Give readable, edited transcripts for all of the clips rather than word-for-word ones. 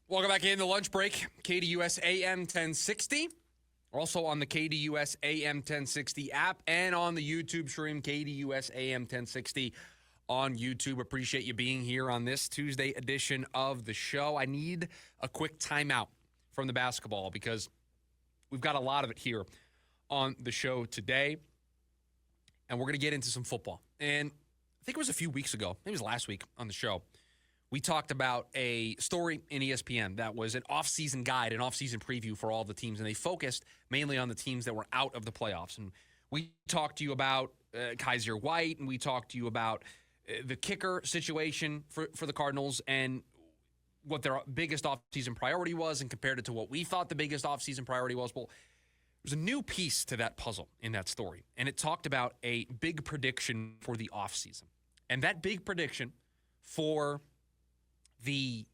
Welcome back in the lunch break. KDUS AM 1060. We're also on the KDUS AM 1060 app and on the YouTube stream, KDUS AM 1060 on YouTube. Appreciate you being here on this Tuesday edition of the show. I need a quick timeout from the basketball because we've got a lot of it here on the show today. And we're going to get into some football. And I think it was a few weeks ago, maybe it was last week on the show, we talked about a story in ESPN that was an offseason guide, an offseason preview for all the teams, and they focused mainly on the teams that were out of the playoffs. And we talked to you about Kaiser White, and we talked to you about the kicker situation for the Cardinals and what their biggest offseason priority was and compared it to what we thought the biggest offseason priority was. Well, there's a new piece to that puzzle in that story, and it talked about a big prediction for the offseason. And that big prediction for the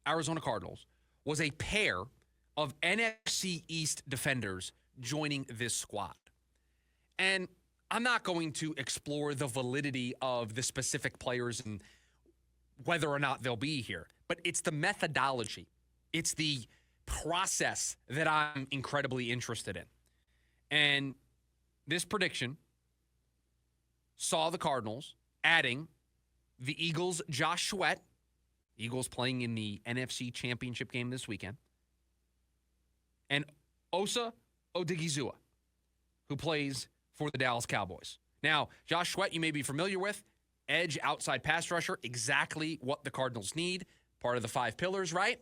Arizona Cardinals was a pair of NFC East defenders joining this squad. And I'm not going to explore the validity of the specific players and whether or not they'll be here, but it's the methodology. It's the process that I'm incredibly interested in. And this prediction saw the Cardinals adding the Eagles' Josh Sweat, Eagles playing in the NFC Championship game this weekend, and Osa Odigizua, who plays for the Dallas Cowboys. Now, Josh Sweat, you may be familiar with, edge, outside pass rusher, exactly what the Cardinals need, part of the 5 pillars, right?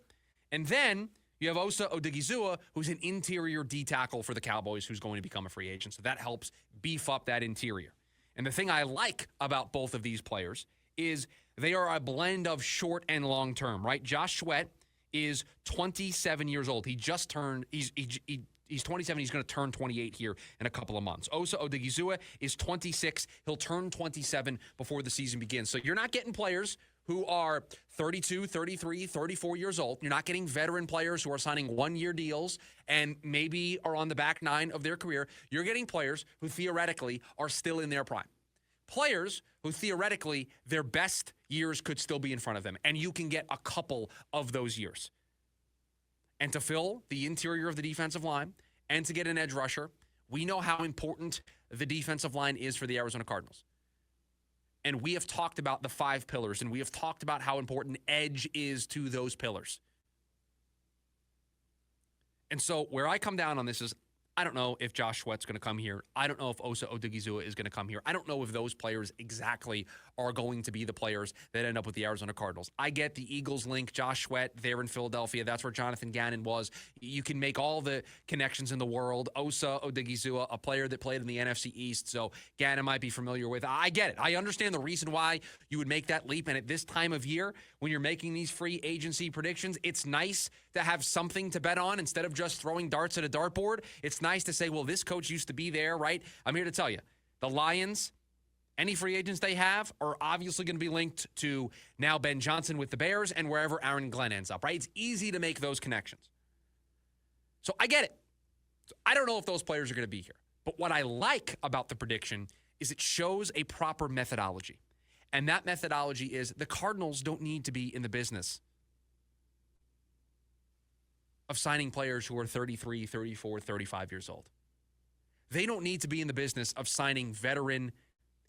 And then you have Osa Odigizua, who's an interior D tackle for the Cowboys, who's going to become a free agent. So that helps beef up that interior. And the thing I like about both of these players is they are a blend of short and long term, right? Josh Sweat is 27 years old. He just turned, he's 27. He's going to turn 28 here in a couple of months. Osa Odigizua is 26. He'll turn 27 before the season begins. So you're not getting players who are 32, 33, 34 years old. You're not getting veteran players who are signing one-year deals and maybe are on the back 9 of their career. You're getting players who theoretically are still in their prime. Players who theoretically their best years could still be in front of them, and you can get a couple of those years. And to fill the interior of the defensive line and to get an edge rusher, we know how important the defensive line is for the Arizona Cardinals. And we have talked about the 5 pillars, and we have talked about how important edge is to those pillars. And so where I come down on this is, I don't know if Josh Sweat's going to come here. I don't know if Osa Odigizua is going to come here. I don't know if those players exactly are going to be the players that end up with the Arizona Cardinals. I get the Eagles link, Josh Sweat there in Philadelphia. That's where Jonathan Gannon was. You can make all the connections in the world. Osa Odigizua, a player that played in the NFC East, so Gannon might be familiar with. I get it. I understand the reason why you would make that leap. And at this time of year, when you're making these free agency predictions, it's nice to have something to bet on instead of just throwing darts at a dartboard. It's nice to say, well, this coach used to be there, right? I'm here to tell you, the Lions, any free agents they have are obviously going to be linked to now Ben Johnson with the Bears and wherever Aaron Glenn ends up, right? It's easy to make those connections. So I get it. So I don't know if those players are going to be here. But what I like about the prediction is it shows a proper methodology. And that methodology is the Cardinals don't need to be in the business of signing players who are 33, 34, 35 years old. They don't need to be in the business of signing veteran,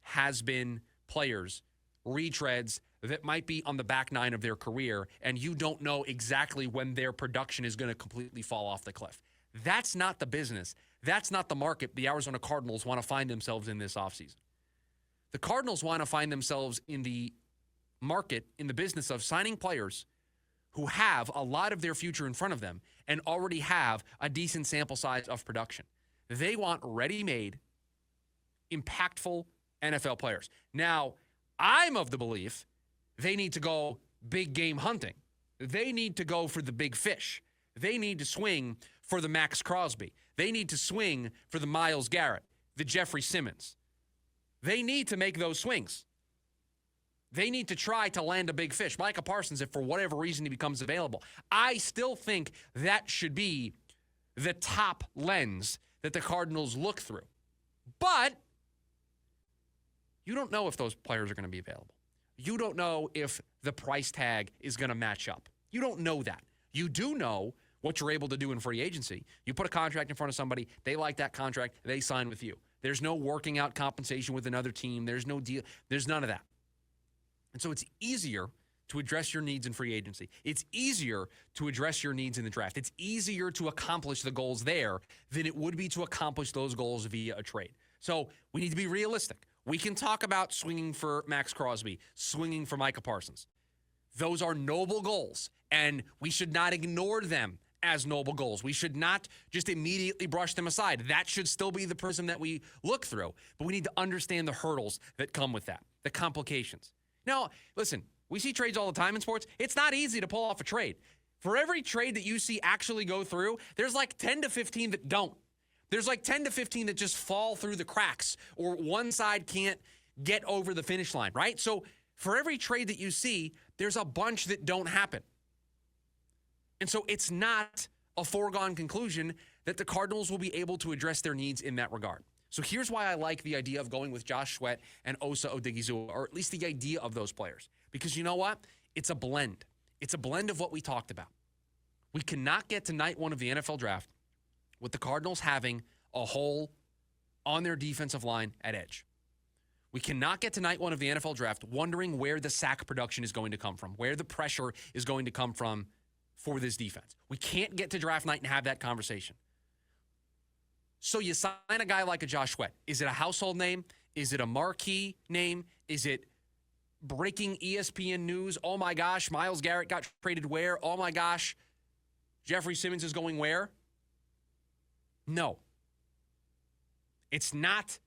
has-been players, retreads that might be on the back 9 of their career, and you don't know exactly when their production is going to completely fall off the cliff. That's not the business. That's not the market the Arizona Cardinals want to find themselves in this offseason. The Cardinals want to find themselves in the market, in the business of signing players who have a lot of their future in front of them and already have a decent sample size of production. They want ready-made, impactful NFL players. Now, I'm of the belief they need to go big game hunting. They need to go for the big fish. They need to swing for the Max Crosby. They need to swing for the Myles Garrett, the Jeffrey Simmons. They need to make those swings. They need to try to land a big fish. Micah Parsons, if for whatever reason he becomes available. I still think that should be the top lens that the Cardinals look through. But you don't know if those players are going to be available. You don't know if the price tag is going to match up. You don't know that. You do know what you're able to do in free agency. You put a contract in front of somebody, they like that contract, they sign with you. There's no working out compensation with another team. There's no deal. There's none of that. And so it's easier to address your needs in free agency. It's easier to address your needs in the draft. It's easier to accomplish the goals there than it would be to accomplish those goals via a trade. So we need to be realistic. We can talk about swinging for Max Crosby, swinging for Micah Parsons. Those are noble goals, and we should not ignore them as noble goals. We should not just immediately brush them aside. That should still be the prism that we look through, but we need to understand the hurdles that come with that, the complications. Now, listen, we see trades all the time in sports. It's not easy to pull off a trade. For every trade that you see actually go through, there's like 10 to 15 that don't. There's like 10 to 15 that just fall through the cracks, or one side can't get over the finish line, right? So for every trade that you see, there's a bunch that don't happen. And so it's not a foregone conclusion that the Cardinals will be able to address their needs in that regard. So here's why I like the idea of going with Josh Sweat and Osa Odigizua, or at least the idea of those players. Because you know what? It's a blend. It's a blend of what we talked about. We cannot get to night one of the NFL draft with the Cardinals having a hole on their defensive line at edge. We cannot get to night one of the NFL draft wondering where the sack production is going to come from, where the pressure is going to come from for this defense. We can't get to draft night and have that conversation. So you sign a guy like a Josh Sweat. Is it a household name? Is it a marquee name? Is it breaking ESPN news? Oh my gosh, Myles Garrett got traded where? Oh my gosh, Jeffrey Simmons is going where? No. It's not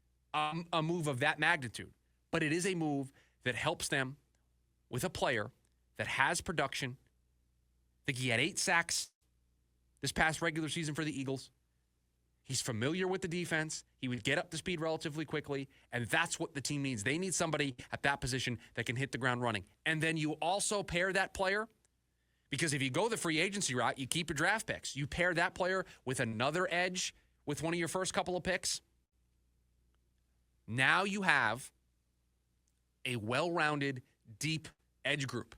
a move of that magnitude, but it is a move that helps them with a player that has production. I think he had 8 sacks this past regular season for the Eagles. He's familiar with the defense. He would get up to speed relatively quickly, and that's what the team needs. They need somebody at that position that can hit the ground running. And then you also pair that player, because if you go the free agency route, you keep your draft picks. You pair that player with another edge with one of your first couple of picks. Now you have a well-rounded, deep edge group.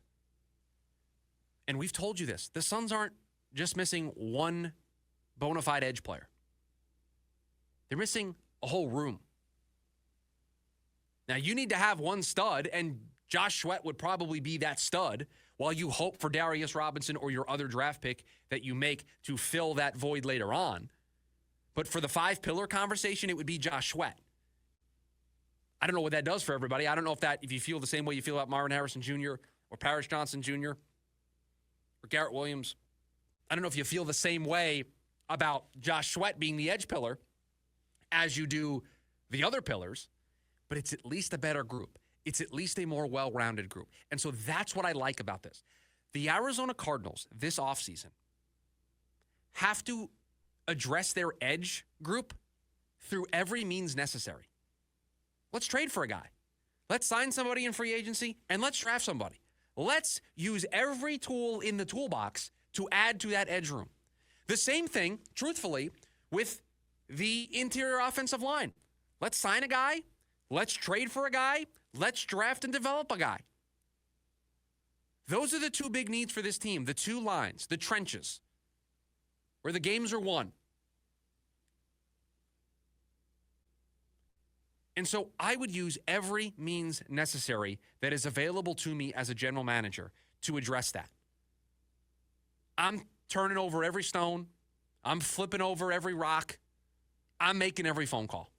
And we've told you this. The Suns aren't just missing one bona fide edge player. They're missing a whole room. Now, you need to have one stud, and Josh Sweat would probably be that stud, while you hope for Darius Robinson or your other draft pick that you make to fill that void later on. But for the 5-pillar conversation, it would be Josh Sweat. I don't know what that does for everybody. I don't know if you feel the same way you feel about Marvin Harrison Jr. or Paris Johnson Jr. or Garrett Williams. I don't know if you feel the same way about Josh Sweat being the edge pillar as you do the other pillars, but it's at least a better group. It's at least a more well-rounded group. And so that's what I like about this. The Arizona Cardinals this offseason have to address their edge group through every means necessary. Let's trade for a guy. Let's sign somebody in free agency, and let's draft somebody. Let's use every tool in the toolbox to add to that edge room. The same thing, truthfully, with the interior offensive line. Let's sign a guy. Let's trade for a guy. Let's draft and develop a guy. Those are the two big needs for this team, the two lines, the trenches, where the games are won. And so I would use every means necessary that is available to me as a general manager to address that. I'm turning over every stone. I'm flipping over every rock. I'm making every phone call.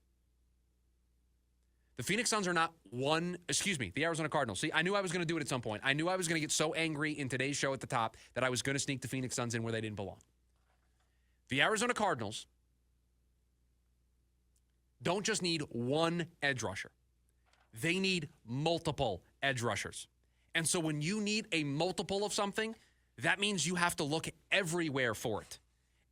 The Phoenix Suns are not the Arizona Cardinals. See, I knew I was going to do it at some point. I knew I was going to get so angry in today's show at the top that I was going to sneak the Phoenix Suns in where they didn't belong. The Arizona Cardinals don't just need one edge rusher. They need multiple edge rushers. And so when you need a multiple of something, that means you have to look everywhere for it.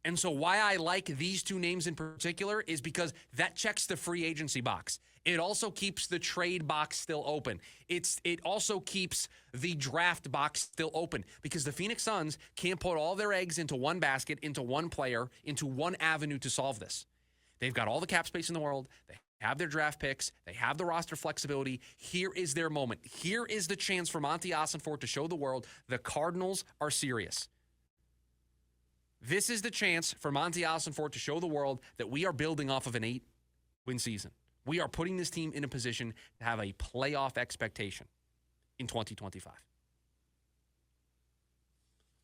And so why I like these two names in particular is because that checks the free agency box. It also keeps the trade box still open. It also keeps the draft box still open because the Phoenix Suns can't put all their eggs into one basket, into one player, into one avenue to solve this. They've got all the cap space in the world. They have their draft picks. They have the roster flexibility. Here is their moment. Here is the chance for Monty Ossenfort to show the world the Cardinals are serious. This is the chance for Monty Ossenfort to show the world that we are building off of an 8-win season. We are putting this team in a position to have a playoff expectation in 2025.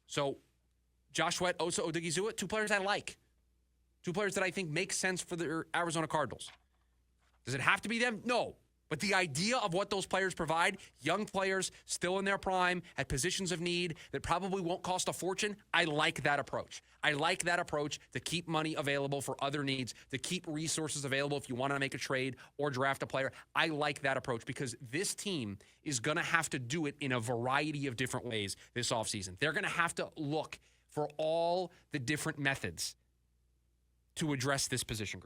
So, Josh Sweat, Osa Odigizua, two players I like. Two players that I think make sense for the Arizona Cardinals. Does it have to be them? No. But the idea of what those players provide, young players still in their prime at positions of need that probably won't cost a fortune, I like that approach. I like that approach to keep money available for other needs, to keep resources available if you want to make a trade or draft a player. I like that approach because this team is going to have to do it in a variety of different ways this offseason. They're going to have to look for all the different methods to address this position group.